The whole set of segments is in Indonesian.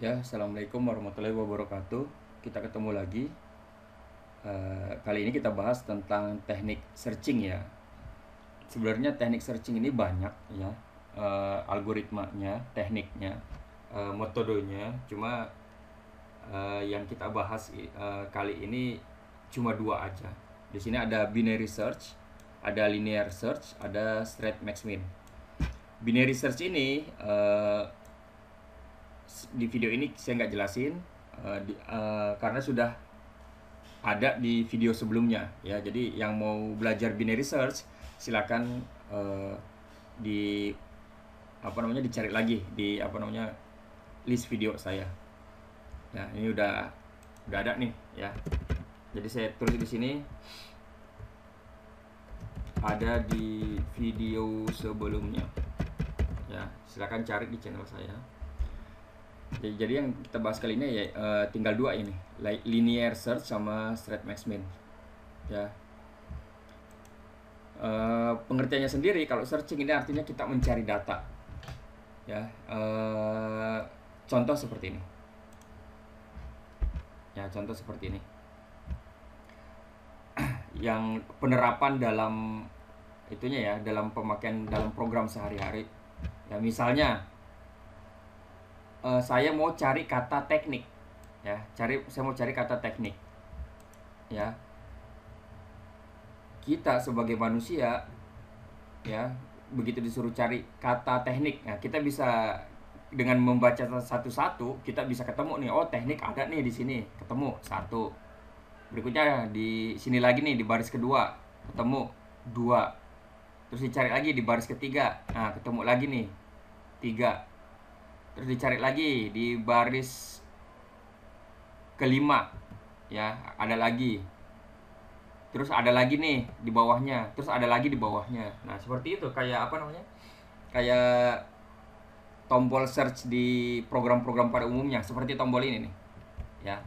Ya, assalamualaikum warahmatullahi wabarakatuh. Kita ketemu lagi. Kali ini kita bahas tentang teknik searching ya. Sebenarnya teknik searching ini banyak ya, algoritmanya, tekniknya, metodenya. Cuma yang kita bahas kali ini cuma dua aja. Di sini ada binary search, ada linear search, ada straight max min. Binary search ini di video ini saya nggak jelasin karena sudah ada di video sebelumnya ya. Jadi yang mau belajar binary search silakan di dicari lagi di list video saya. Ya, ini udah ada nih ya. Jadi saya tulis di sini, ada di video sebelumnya. Ya, silakan cari di channel saya. Jadi yang kita bahas kali ini ya tinggal dua ini, linear search sama straight max min. Ya. Pengertiannya sendiri, kalau searching ini artinya kita mencari data. Ya. Contoh seperti ini. Ya, contoh seperti ini. Yang penerapan dalam itunya ya, dalam pemakaian dalam program sehari-hari. Ya, misalnya saya mau cari kata teknik ya, saya mau cari kata teknik ya. Kita sebagai manusia ya, begitu disuruh cari kata teknik, nah kita bisa dengan membaca satu-satu kita bisa ketemu nih, oh teknik ada nih di sini, ketemu satu. Berikutnya di sini lagi nih, di baris kedua ketemu dua, terus dicari lagi di baris ketiga, nah ketemu lagi nih tiga. Terus dicari lagi di baris kelima ya, ada lagi. Terus ada lagi nih di bawahnya, terus ada lagi di bawahnya. Nah, seperti itu, kayak kayak tombol search di program-program pada umumnya, seperti tombol ini nih. Ya.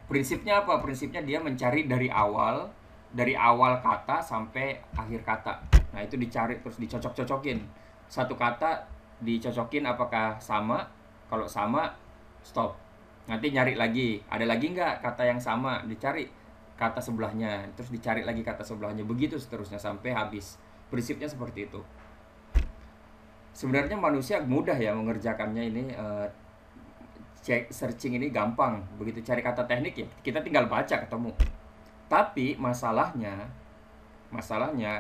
Prinsipnya apa? Prinsipnya dia mencari dari awal kata sampai akhir kata. Nah, itu dicari terus dicocok-cocokin. Satu kata dicocokin apakah sama, kalau sama stop, nanti nyari lagi ada lagi nggak kata yang sama, dicari kata sebelahnya, terus dicari lagi kata sebelahnya, begitu seterusnya sampai habis. Prinsipnya seperti itu. Sebenarnya manusia mudah ya mengerjakannya ini, searching ini gampang. Begitu cari kata teknik ya kita tinggal baca ketemu. Tapi masalahnya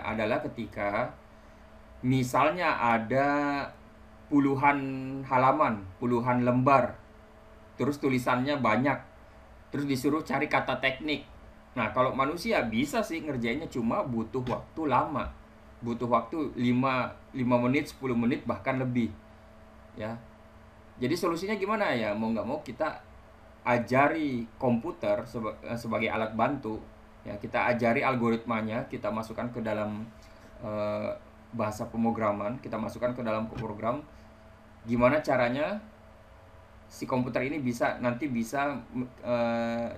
adalah ketika misalnya ada puluhan halaman, puluhan lembar, terus tulisannya banyak, terus disuruh cari kata teknik. Nah, kalau manusia bisa sih ngerjainnya, cuma butuh waktu lama, butuh waktu 5 menit, 10 menit, bahkan lebih ya. Jadi solusinya gimana ya, mau nggak mau kita ajari komputer sebagai alat bantu ya, kita ajari algoritmanya, kita masukkan ke dalam bahasa pemrograman, kita masukkan ke dalam program. Gimana caranya si komputer ini bisa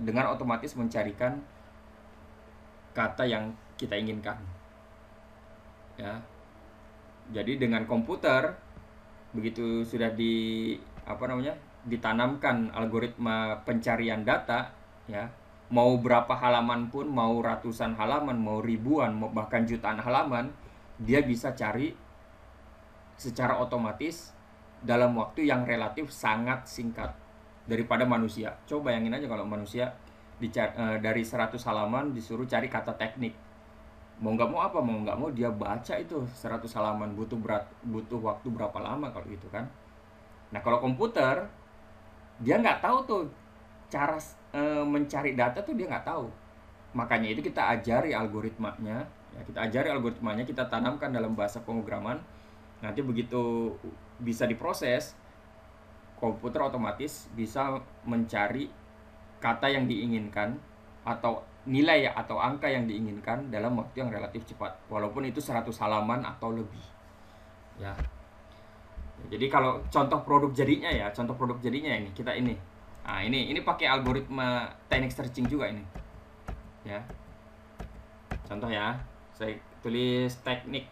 dengan otomatis mencarikan kata yang kita inginkan ya. Jadi dengan komputer, begitu sudah ditanamkan algoritma pencarian data ya, mau berapa halaman pun, mau ratusan halaman, mau ribuan, mau bahkan jutaan halaman, dia bisa cari secara otomatis dalam waktu yang relatif sangat singkat daripada manusia. Coba bayangin aja kalau manusia dari 100 halaman disuruh cari kata teknik. Mau nggak mau dia baca itu 100 halaman, butuh waktu berapa lama kalau gitu kan. Nah, kalau komputer dia nggak tahu tuh cara mencari data tuh, dia nggak tahu. Makanya itu kita ajari algoritmanya ya, kita tanamkan dalam bahasa pemrograman. Nanti begitu bisa diproses, komputer otomatis bisa mencari kata yang diinginkan atau nilai atau angka yang diinginkan dalam waktu yang relatif cepat, walaupun itu 100 halaman atau lebih ya. Jadi kalau contoh produk jadinya ini kita ini. Nah, ini pakai algoritma teknik searching juga ini. Ya. Contoh ya, saya tulis teknik.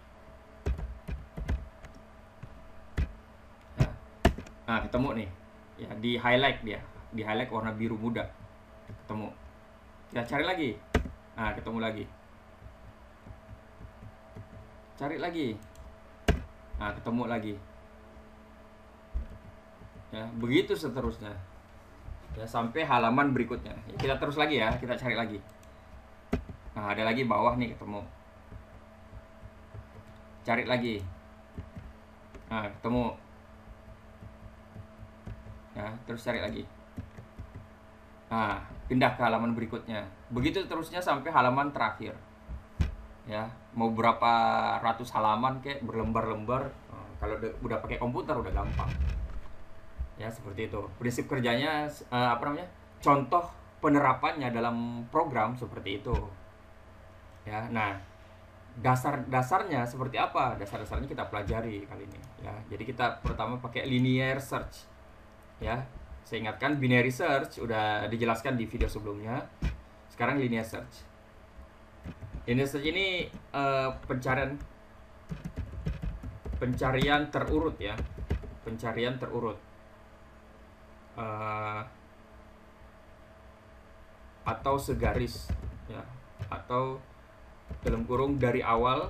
Nah, ketemu nih. Ya, di highlight dia. Di highlight warna biru muda. Ketemu. Kita cari lagi. Nah, ketemu lagi. Cari lagi. Nah, ketemu lagi. Ya, begitu seterusnya. Ya, sampai halaman berikutnya. Ya, kita terus lagi ya, kita cari lagi. Nah, ada lagi bawah nih ketemu. Cari lagi. Nah, ketemu. Ya, terus cari lagi. Nah, pindah ke halaman berikutnya. Begitu terusnya sampai halaman terakhir. Ya, mau berapa ratus halaman kayak berlembar-lembar. Nah, kalau udah pakai komputer udah gampang. Ya, seperti itu. Prinsip kerjanya apa namanya? Contoh penerapannya dalam program seperti itu. Ya, nah, dasarnya seperti apa? Dasarnya kita pelajari kali ini ya. Jadi kita pertama pakai linear search. Ya. Saya ingatkan binary search udah dijelaskan di video sebelumnya. Sekarang linear search. Linear search ini pencarian terurut ya. Pencarian terurut. Atau segaris ya. Atau dalam kurung dari awal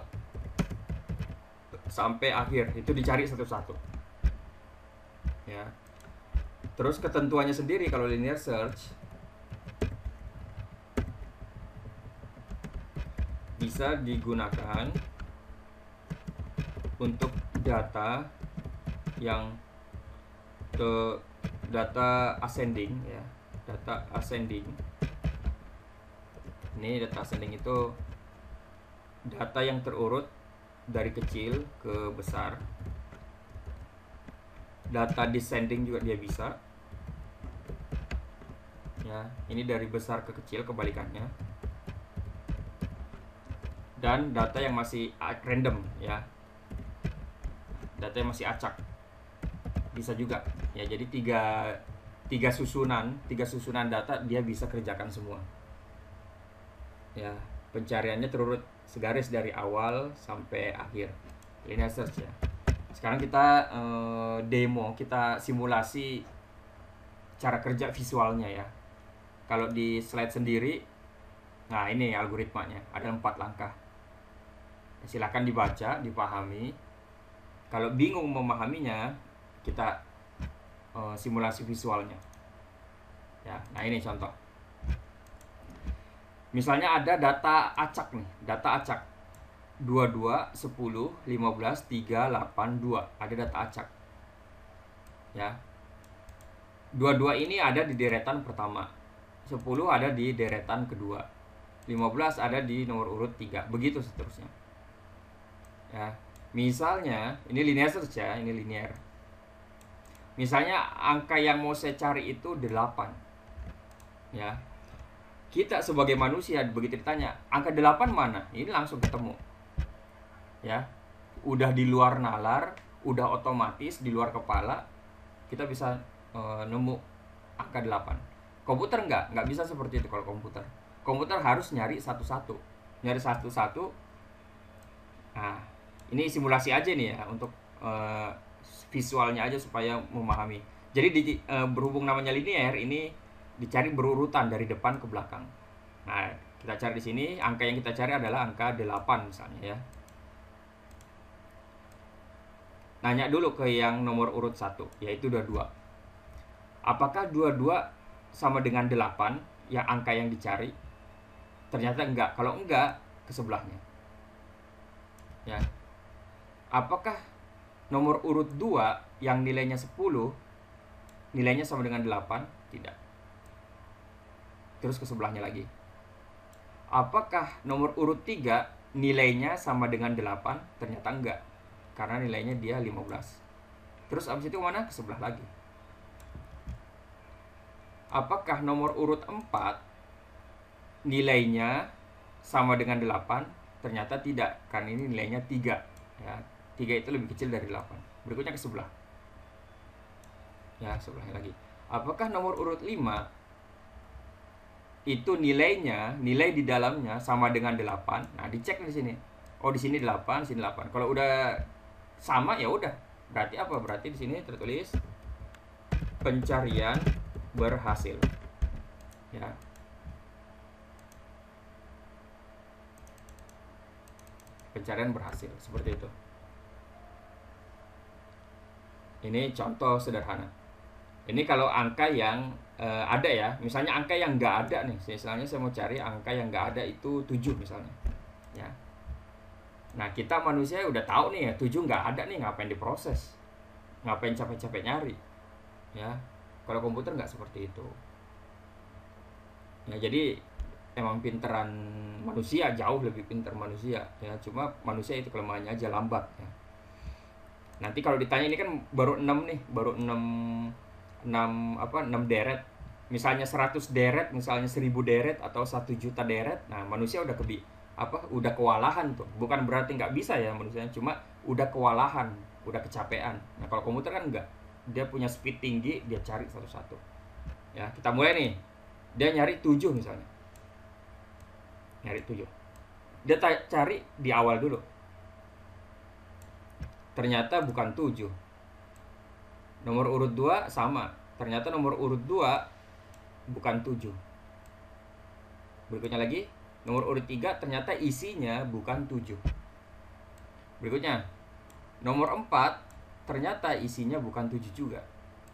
sampai akhir itu dicari satu-satu. Ya. Terus ketentuannya sendiri kalau linear search bisa digunakan untuk data yang data ascending ya, data ascending. Ini data ascending itu data yang terurut dari kecil ke besar. Data descending juga dia bisa. Ya, ini dari besar ke kecil kebalikannya. Dan data yang masih random ya. Data yang masih acak. Bisa juga. Ya, jadi tiga susunan data dia bisa kerjakan semua. Ya, pencariannya terurut segaris dari awal sampai akhir. Linear search ya. Sekarang kita demo, kita simulasi cara kerja visualnya ya. Kalau di slide sendiri, nah ini algoritmanya, ada 4 langkah. Silakan dibaca, dipahami. Kalau bingung memahaminya, kita simulasi visualnya. Ya, nah ini contoh. Misalnya ada data acak nih, data acak 22, 10, 15, 3, 8, 2. Ada data acak. Ya. 22 ini ada di deretan pertama. 10 ada di deretan kedua. 15 ada di nomor urut 3. Begitu seterusnya. Ya. Misalnya, ini linear search ya, ini linear. Misalnya angka yang mau saya cari itu 8. Ya. Kita sebagai manusia begitu ditanya, angka 8 mana? Ini langsung ketemu. Ya. Udah di luar nalar, udah otomatis di luar kepala, kita bisa nemu angka 8. Komputer nggak bisa seperti itu kalau komputer. Komputer harus nyari satu-satu. Nyari satu-satu. Nah, ini simulasi aja nih ya untuk visualnya aja supaya memahami. Jadi berhubung namanya linear, ini dicari berurutan dari depan ke belakang. Nah, kita cari di sini, angka yang kita cari adalah angka 8 misalnya ya. Nanya dulu ke yang nomor urut 1, yaitu 22. Apakah 22 sama dengan 8 yang angka yang dicari? Ternyata enggak. Kalau enggak, ke sebelahnya. Ya. Apakah nomor urut 2 yang nilainya 10 nilainya sama dengan 8? Tidak. Terus ke sebelahnya lagi. Apakah nomor urut 3 nilainya sama dengan 8? Ternyata enggak. Karena nilainya dia 15. Terus abis itu mana? Ke sebelah lagi. Apakah nomor urut 4 nilainya sama dengan 8? Ternyata tidak, karena ini nilainya 3 ya. 3 itu lebih kecil dari 8. Berikutnya ke sebelah. Ya, sebelahnya lagi. Apakah nomor urut 5 itu nilai di dalamnya sama dengan 8? Nah, dicek di sini. Oh, di sini 8, di sini 8. Kalau udah sama ya udah. Berarti apa? Berarti di sini tertulis pencarian berhasil. Ya. Pencarian berhasil seperti itu. Ini contoh sederhana. Ini kalau angka yang ada ya, misalnya angka yang nggak ada nih, misalnya saya mau cari angka yang nggak ada itu 7 misalnya, ya. Nah kita manusia udah tahu nih ya 7 nggak ada nih, ngapain diproses, ngapain capek-capek nyari, ya. Kalau komputer nggak seperti itu. Ya jadi emang pinteran manusia, jauh lebih pintar manusia, ya. Cuma manusia itu kelemahannya aja lambat, ya. Nanti kalau ditanya ini kan baru 6 nih, baru 6 deret. Misalnya 100 deret, misalnya 1000 deret atau 1 juta deret. Nah, manusia udah udah kewalahan tuh. Bukan berarti nggak bisa ya manusia, cuma udah kewalahan, udah kecapean. Nah, kalau komputer kan enggak. Dia punya speed tinggi, dia cari satu-satu. Ya, kita mulai nih. Dia nyari 7 misalnya. Nyari 7. Dia cari di awal dulu. Ternyata bukan 7. Nomor urut 2 sama. Ternyata nomor urut 2 bukan 7. Berikutnya lagi, nomor urut 3 ternyata isinya bukan 7. Berikutnya, nomor 4 ternyata isinya bukan 7 juga.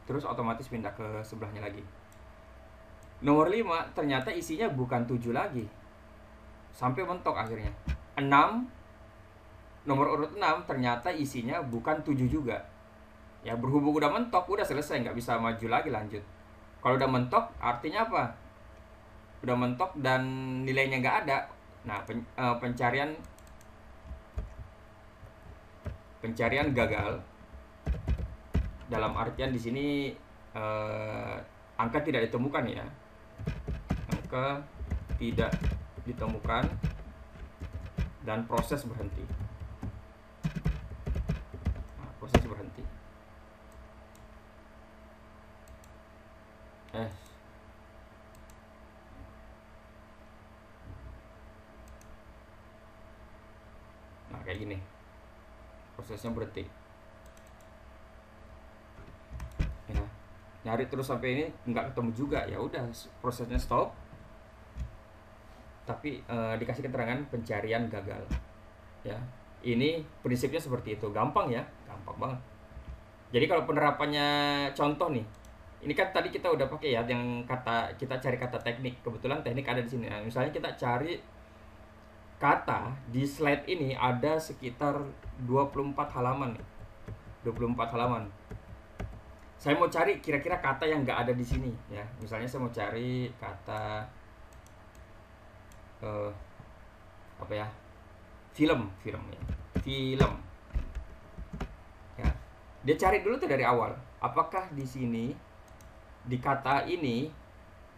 Terus otomatis pindah ke sebelahnya lagi. Nomor 5 ternyata isinya bukan 7 lagi. Sampai mentok akhirnya. 6, nomor urut 6 ternyata isinya bukan 7 juga. Ya berhubung udah mentok, udah selesai, nggak bisa maju lagi lanjut. Kalau udah mentok artinya apa? Udah mentok dan nilainya nggak ada. Nah pencarian gagal. Dalam artian di sini angka tidak ditemukan ya. Angka tidak ditemukan dan proses berhenti. Nah, proses berhenti. Nah kayak gini, prosesnya berhenti. Ya, nyari terus sampai ini nggak ketemu juga, ya udah prosesnya stop. Tapi dikasih keterangan pencarian gagal. Ya, ini prinsipnya seperti itu, gampang ya, gampang banget. Jadi kalau penerapannya contoh nih, ini kan tadi kita udah pakai ya yang kita cari kata teknik. Kebetulan teknik ada di sini. Nah, misalnya kita cari kata di slide ini ada sekitar 24 halaman nih. 24 halaman. Saya mau cari kira-kira kata yang nggak ada di sini ya. Misalnya saya mau cari kata film ya. Film. Ya. Dia cari dulu tuh dari awal. Apakah di sini di kata ini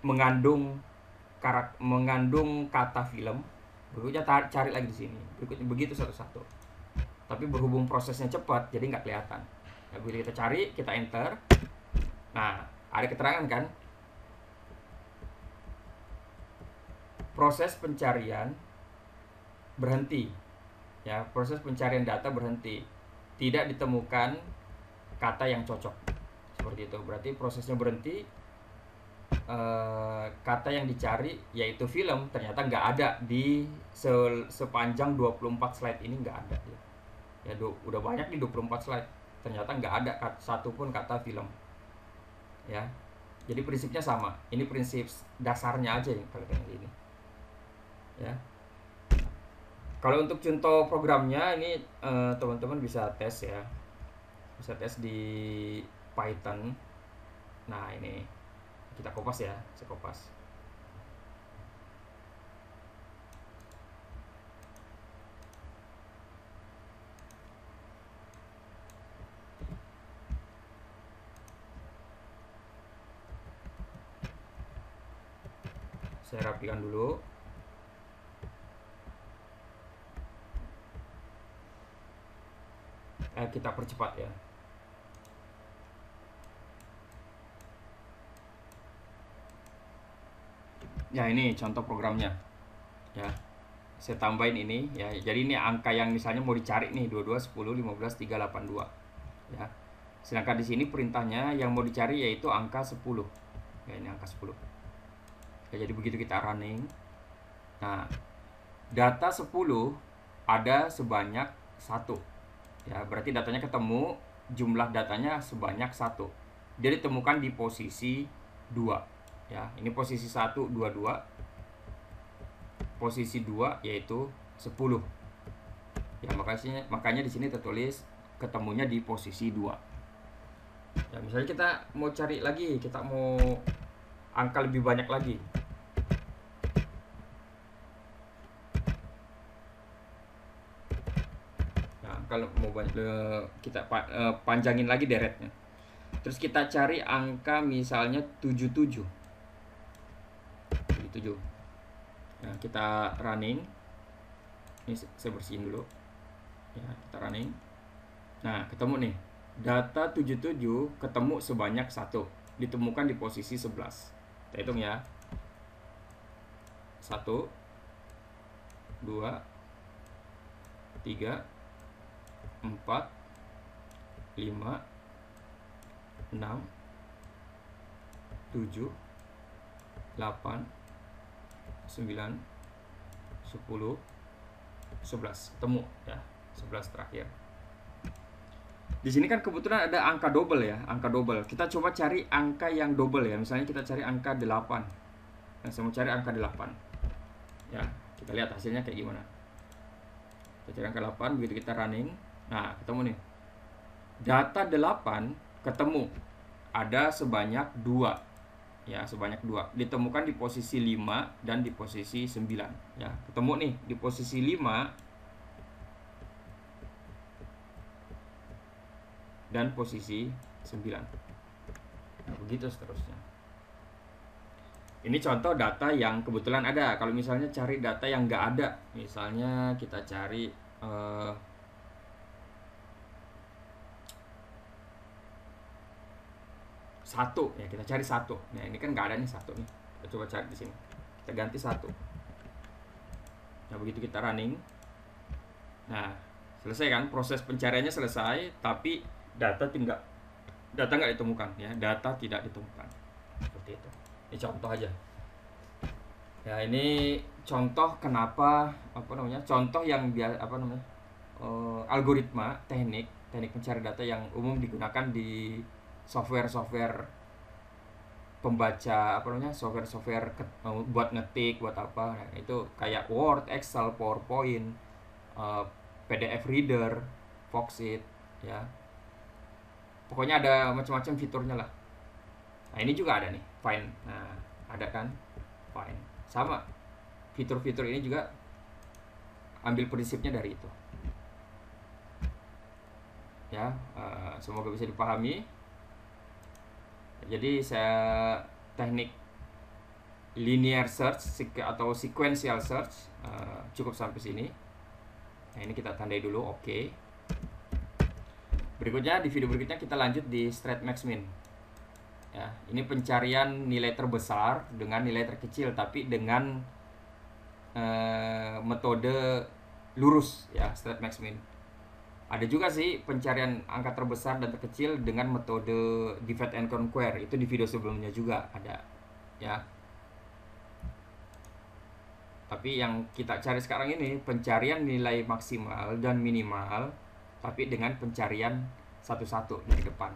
mengandung kata film? Berikutnya cari lagi di sini. Berikutnya begitu satu-satu. Tapi berhubung prosesnya cepat, jadi nggak kelihatan. Nah, begitu kita cari, kita enter. Nah, ada keterangan kan? Proses pencarian berhenti. Ya, proses pencarian data berhenti. Tidak ditemukan kata yang cocok. Seperti itu. Berarti prosesnya berhenti. Kata yang dicari yaitu film ternyata nggak ada di sepanjang 24 slide ini, nggak ada ya. Udah banyak di 24 slide, ternyata nggak ada satupun kata film ya. Jadi prinsipnya sama, ini prinsip dasarnya aja ya kalau kayak gini ya. Kalau untuk contoh programnya ini teman-teman bisa tes ya, bisa tes di Python. Nah ini kita kopas ya, saya kopas. Saya rapikan dulu. Kita percepat ya. Ya ini contoh programnya ya. Saya tambahin ini ya. Jadi ini angka yang misalnya mau dicari nih 22, 10, 15, 3, 8, 2 ya. Sedangkan di sini perintahnya yang mau dicari yaitu angka 10. Ya, ini angka 10. Ya, jadi begitu kita running. Nah, data 10 ada sebanyak 1. Ya, berarti datanya ketemu, jumlah datanya sebanyak 1. Dia ditemukan di posisi 2. Ya, ini posisi 1, 2, 2. Posisi 2 yaitu 10. Ya, makanya di sini tertulis ketemunya di posisi 2. Ya, misalnya kita mau cari lagi, kita mau angka lebih banyak lagi. Nah, kalau mau kita panjangin lagi deretnya. Terus kita cari angka misalnya 77. 77. Nah, kita running. Ini saya bersihin dulu. Ya, kita running. Nah, ketemu nih. Data 77 ketemu sebanyak 1. Ditemukan di posisi 11. Kita hitung ya. 1 2 3 4 5 6 7 8 9 10 11. Ketemu ya. 11 terakhir. Di sini kan kebetulan ada angka double ya, angka double. Kita coba cari angka yang double ya. Misalnya kita cari angka 8. Nah, saya mau cari angka 8. Ya, kita lihat hasilnya kayak gimana. Kita cari angka 8, begitu kita running. Nah, ketemu nih. Data 8 ketemu. Ada sebanyak 2. Ya, sebanyak 2. Ditemukan di posisi 5 dan di posisi 9. Ya, ketemu nih di posisi 5 dan posisi 9. Nah, begitu seterusnya. Ini contoh data yang kebetulan ada. Kalau misalnya cari data yang nggak ada, misalnya kita cari satu, ya kita cari 1. Nah, ini kan nggak ada nih 1 nih. Kita coba cari di sini. Kita ganti 1. Nah, begitu kita running. Nah, selesai kan, proses pencariannya selesai, tapi data nggak ditemukan ya, data tidak ditemukan, seperti itu. Ini contoh aja ya, ini contoh kenapa contoh yang algoritma teknik mencari data yang umum digunakan di software pembaca software buat ngetik, buat apa. Nah, itu kayak Word, Excel, PowerPoint, PDF reader, Foxit ya. Pokoknya ada macam-macam fiturnya lah. Nah, ini juga ada nih, Find. Nah, ada kan? Find. Sama. Fitur-fitur ini juga ambil prinsipnya dari itu. Ya, semoga bisa dipahami. Jadi saya teknik linear search atau sequential search cukup sampai sini. Nah, ini kita tandai dulu, oke. Berikutnya, di video berikutnya kita lanjut di straight max min. Ya, ini pencarian nilai terbesar dengan nilai terkecil, tapi dengan metode lurus ya, straight max min. Ada juga sih pencarian angka terbesar dan terkecil dengan metode divide and conquer. Itu di video sebelumnya juga ada ya. Tapi yang kita cari sekarang ini pencarian nilai maksimal dan minimal, tapi dengan pencarian satu-satu dari depan.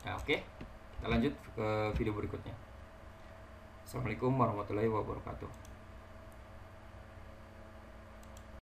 Nah, oke. Kita lanjut ke video berikutnya. Assalamualaikum warahmatullahi wabarakatuh.